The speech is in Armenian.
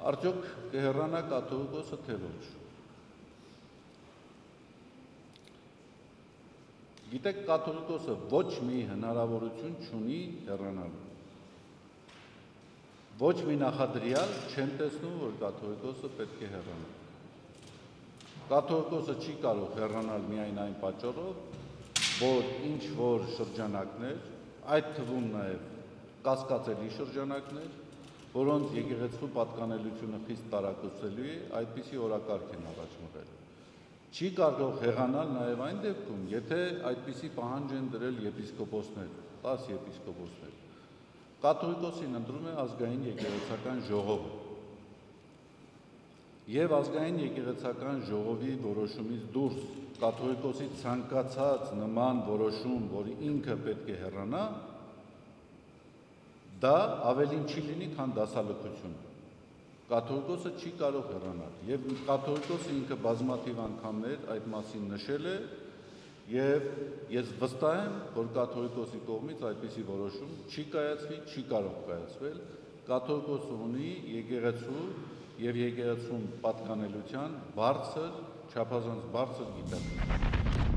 Արդյոք կհեռանա կաթողիկոսը թե ոչ։ Գիտեք, կաթողիկոսը ոչ մի հնարավորություն չունի հեռանալու։ Ոչ մի նախադրյալ չեմ տեսնում, որ կաթողիկոսը պետք է հեռանա։ Կաթողիկոսը չի կարող հեռանալ միայն այն պատճառով, որ ինչ որ շրջանակներ, այդ թվում նաև կասկածելի շրջանակներ, որոնց եկեղեցու պատկանելությունը խիստ տարակուսելու է, այդպիսի օրակարգ են առաջ մղել։ Չի կարող հեռանալ նաև այն դեպքում, եթե այդպիսի պահանջ են դրել եպիսկոպոսներ, 10 եպիսկոպոսներ։ Կաթողիկոսին ընտրում է ազգային եկեղեցական ժողովը։ Եվ ազգային եկեղեցական ժողովի որոշումից դուրս կաթողիկոսի ցանկացած նման որոշում, որ ինքը պետք է հեռանա, դա ավելին չի լինի, քան դասալքություն։ Կաթողիկոսը չի կարող հեռանալ, եւ կաթողիկոսը ինքը բազմաթիվ անգամներ այդ մասին նշել է, եւ ես վստահ եմ, որ կաթողիկոսի կողմից այդպիսի որոշում չի կայացվի, չի կարող կայացվել։ Կաթողիկոսը ունի եկեղեցու եւ եկեղեցուն պատկանելության բարձր, չափազանց բարձր գիտակցություն։